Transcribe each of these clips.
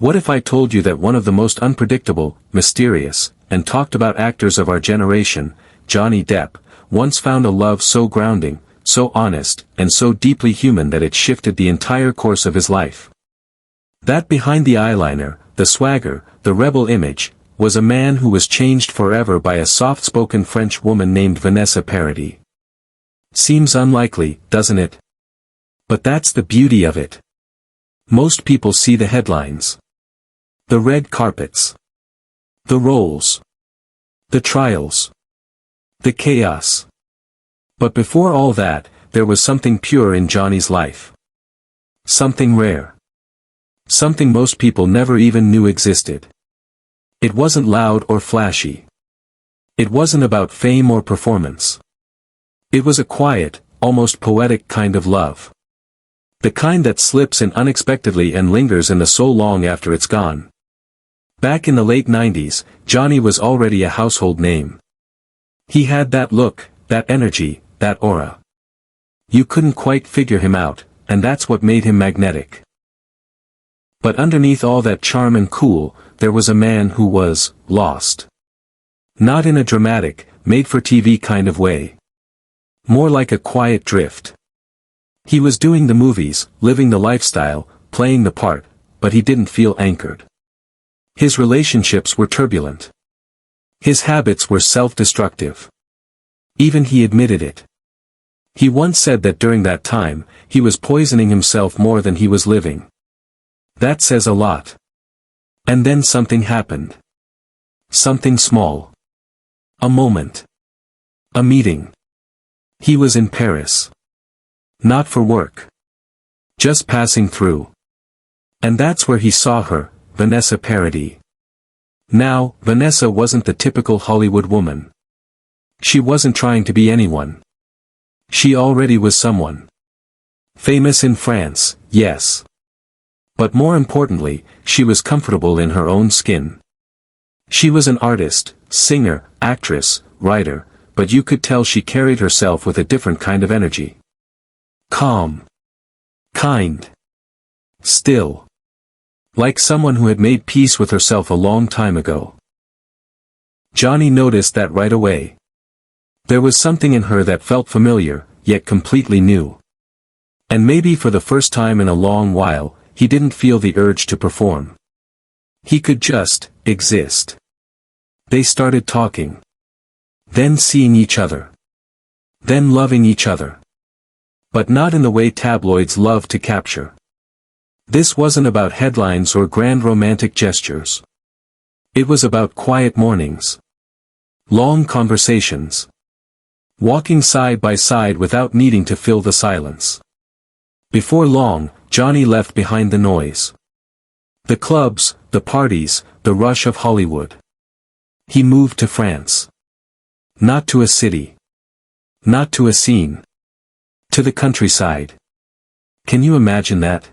What if I told you that one of the most unpredictable, mysterious, and talked about actors of our generation, Johnny Depp, once found a love so grounding, so honest, and so deeply human that it shifted the entire course of his life? That behind the eyeliner, the swagger, the rebel image, was a man who was changed forever by a soft-spoken French woman named Vanessa Paradis. Seems unlikely, doesn't it? But that's the beauty of it. Most people see the headlines. The red carpets. The roles. The trials. The chaos. But before all that, there was something pure in Johnny's life. Something rare. Something most people never even knew existed. It wasn't loud or flashy. It wasn't about fame or performance. It was a quiet, almost poetic kind of love. The kind that slips in unexpectedly and lingers in the soul long after it's gone. Back in the late 90s, Johnny was already a household name. He had that look, that energy, that aura. You couldn't quite figure him out, and that's what made him magnetic. But underneath all that charm and cool, there was a man who was lost. Not in a dramatic, made-for-TV kind of way. More like a quiet drift. He was doing the movies, living the lifestyle, playing the part, but he didn't feel anchored. His relationships were turbulent. His habits were self-destructive. Even he admitted it. He once said that during that time, he was poisoning himself more than he was living. That says a lot. And then something happened. Something small. A moment. A meeting. He was in Paris. Not for work. Just passing through. And that's where he saw her, Vanessa Paradis. Now, Vanessa wasn't the typical Hollywood woman. She wasn't trying to be anyone. She already was someone. Famous in France, yes. But more importantly, she was comfortable in her own skin. She was an artist, singer, actress, writer, but you could tell she carried herself with a different kind of energy. Calm. Kind. Still. Like someone who had made peace with herself a long time ago. Johnny noticed that right away. There was something in her that felt familiar, yet completely new. And maybe for the first time in a long while, he didn't feel the urge to perform. He could just exist. They started talking. Then seeing each other. Then loving each other. But not in the way tabloids love to capture. This wasn't about headlines or grand romantic gestures. It was about quiet mornings. Long conversations. Walking side by side without needing to fill the silence. Before long, Johnny left behind the noise. The clubs, the parties, the rush of Hollywood. He moved to France. Not to a city. Not to a scene. To the countryside. Can you imagine that?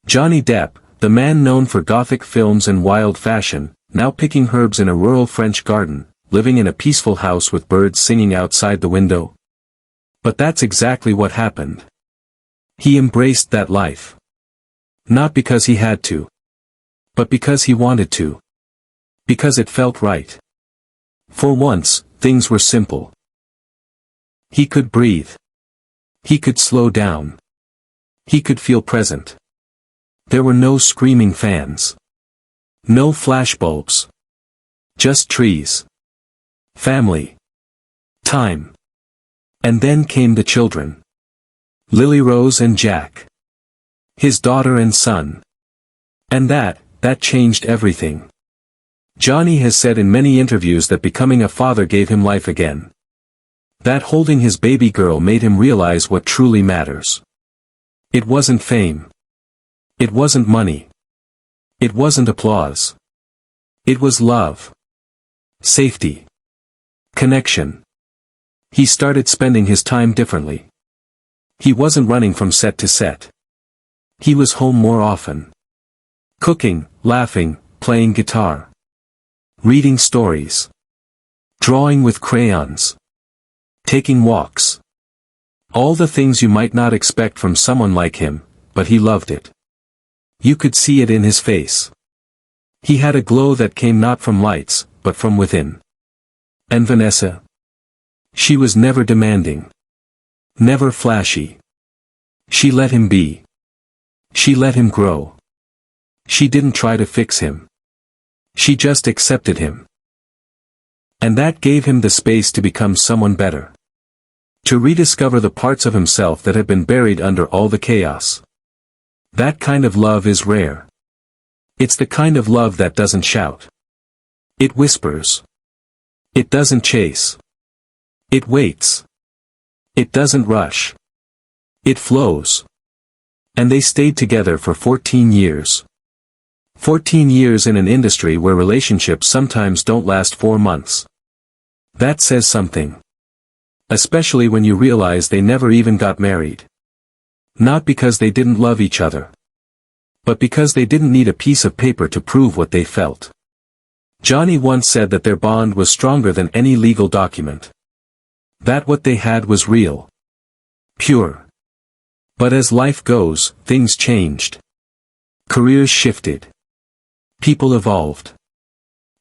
Johnny Depp, the man known for gothic films and wild fashion, now picking herbs in a rural French garden, living in a peaceful house with birds singing outside the window. But that's exactly what happened. He embraced that life. Not because he had to. But because he wanted to. Because it felt right. For once, things were simple. He could breathe. He could slow down. He could feel present. There were no screaming fans. No flashbulbs. Just trees. Family. Time. And then came the children. Lily Rose and Jack. His daughter and son. And that changed everything. Johnny has said in many interviews that becoming a father gave him life again. That holding his baby girl made him realize what truly matters. It wasn't fame. It wasn't money. It wasn't applause. It was love. Safety. Connection. He started spending his time differently. He wasn't running from set to set. He was home more often. Cooking, laughing, playing guitar. Reading stories. Drawing with crayons. Taking walks. All the things you might not expect from someone like him, but he loved it. You could see it in his face. He had a glow that came not from lights, but from within. And Vanessa? She was never demanding. Never flashy. She let him be. She let him grow. She didn't try to fix him. She just accepted him. And that gave him the space to become someone better. To rediscover the parts of himself that had been buried under all the chaos. That kind of love is rare. It's the kind of love that doesn't shout. It whispers. It doesn't chase. It waits. It doesn't rush. It flows. And they stayed together for 14 years. 14 years in an industry where relationships sometimes don't last 4 months. That says something. Especially when you realize they never even got married. Not because they didn't love each other. But because they didn't need a piece of paper to prove what they felt. Johnny once said that their bond was stronger than any legal document. That what they had was real. Pure. But as life goes, things changed. Careers shifted. People evolved.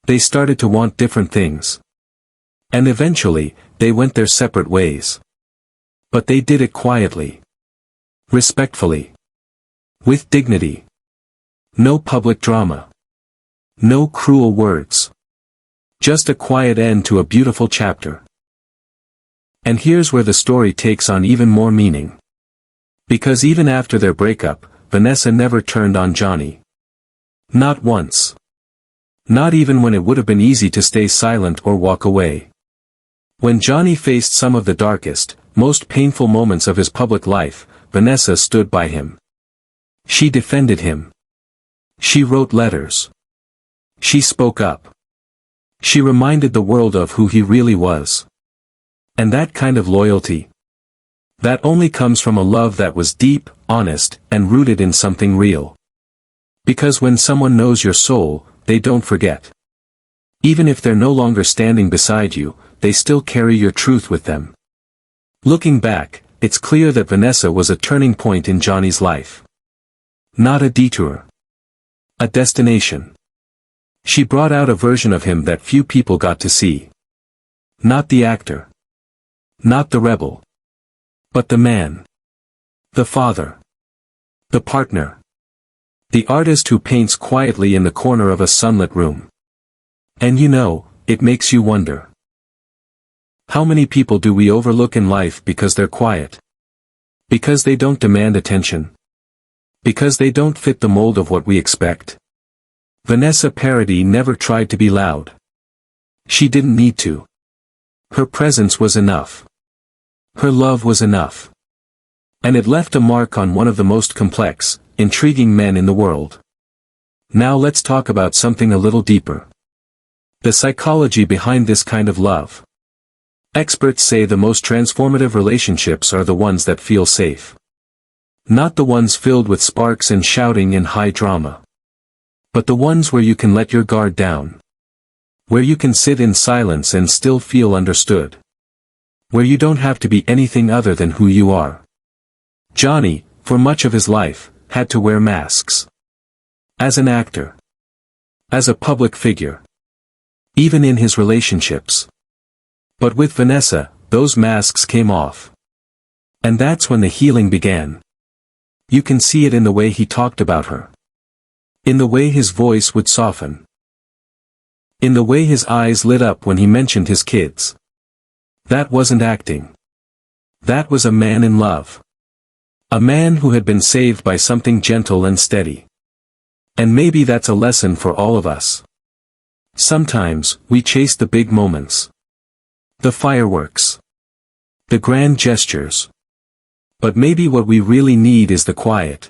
They started to want different things. And eventually, they went their separate ways. But they did it quietly. Respectfully. With dignity. No public drama. No cruel words. Just a quiet end to a beautiful chapter. And here's where the story takes on even more meaning. Because even after their breakup, Vanessa never turned on Johnny. Not once. Not even when it would have been easy to stay silent or walk away. When Johnny faced some of the darkest, most painful moments of his public life, Vanessa stood by him. She defended him. She wrote letters. She spoke up. She reminded the world of who he really was. And that kind of loyalty, that only comes from a love that was deep, honest, and rooted in something real. Because when someone knows your soul, they don't forget. Even if they're no longer standing beside you, they still carry your truth with them. Looking back, it's clear that Vanessa was a turning point in Johnny's life. Not a detour. A destination. She brought out a version of him that few people got to see. Not the actor. Not the rebel. But the man. The father. The partner. The artist who paints quietly in the corner of a sunlit room. And you know, it makes you wonder. How many people do we overlook in life because they're quiet? Because they don't demand attention? Because they don't fit the mold of what we expect? Vanessa Paradis never tried to be loud. She didn't need to. Her presence was enough. Her love was enough. And it left a mark on one of the most complex, intriguing men in the world. Now let's talk about something a little deeper. The psychology behind this kind of love. Experts say the most transformative relationships are the ones that feel safe. Not the ones filled with sparks and shouting and high drama. But the ones where you can let your guard down. Where you can sit in silence and still feel understood. Where you don't have to be anything other than who you are. Johnny, for much of his life, had to wear masks. As an actor. As a public figure. Even in his relationships. But with Vanessa, those masks came off. And that's when the healing began. You can see it in the way he talked about her. In the way his voice would soften. In the way his eyes lit up when he mentioned his kids. That wasn't acting. That was a man in love. A man who had been saved by something gentle and steady. And maybe that's a lesson for all of us. Sometimes, we chase the big moments. The fireworks. The grand gestures. But maybe what we really need is the quiet.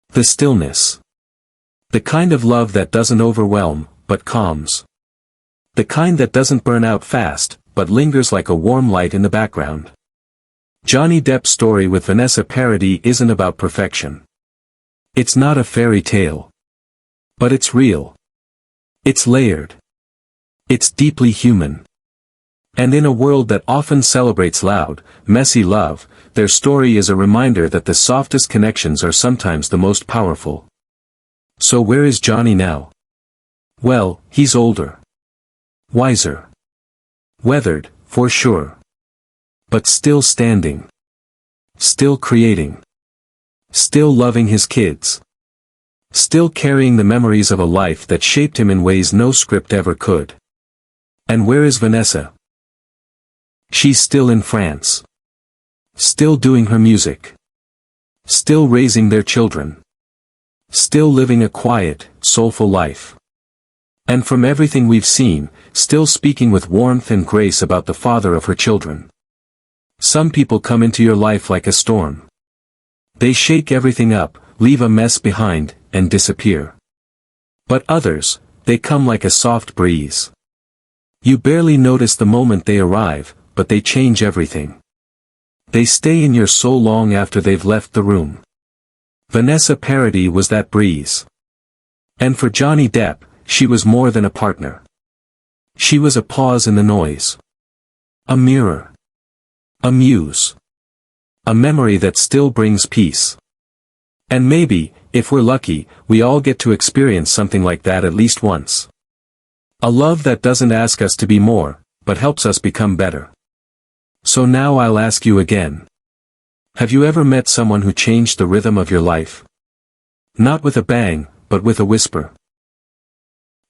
The stillness. The kind of love that doesn't overwhelm, but calms. The kind that doesn't burn out fast, but lingers like a warm light in the background. Johnny Depp's story with Vanessa Paradis isn't about perfection. It's not a fairy tale. But it's real. It's layered. It's deeply human. And in a world that often celebrates loud, messy love, their story is a reminder that the softest connections are sometimes the most powerful. So where is Johnny now? Well, he's older. Wiser. Weathered, for sure. But still standing. Still creating. Still loving his kids. Still carrying the memories of a life that shaped him in ways no script ever could. And where is Vanessa? She's still in France. Still doing her music. Still raising their children. Still living a quiet, soulful life. And from everything we've seen, still speaking with warmth and grace about the father of her children. Some people come into your life like a storm. They shake everything up, leave a mess behind, and disappear. But others, they come like a soft breeze. You barely notice the moment they arrive, but they change everything. They stay in your soul long after they've left the room. Vanessa Paradis was that breeze. And for Johnny Depp, she was more than a partner. She was a pause in the noise. A mirror. A muse. A memory that still brings peace. And maybe, if we're lucky, we all get to experience something like that at least once. A love that doesn't ask us to be more, but helps us become better. So now I'll ask you again. Have you ever met someone who changed the rhythm of your life? Not with a bang, but with a whisper.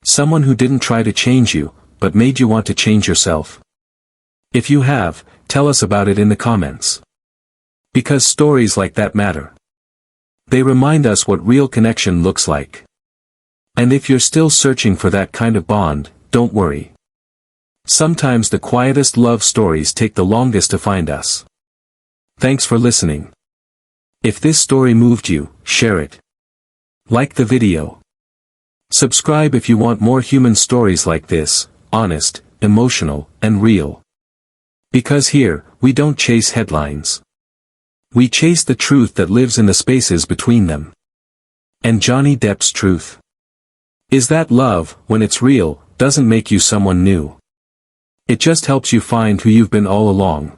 Someone who didn't try to change you, but made you want to change yourself. If you have, tell us about it in the comments. Because stories like that matter. They remind us what real connection looks like. And if you're still searching for that kind of bond, don't worry. Sometimes the quietest love stories take the longest to find us. Thanks for listening. If this story moved you, share it. Like the video. Subscribe if you want more human stories like this, honest, emotional, and real. Because here, we don't chase headlines. We chase the truth that lives in the spaces between them. And Johnny Depp's truth is that love, when it's real, doesn't make you someone new. It just helps you find who you've been all along.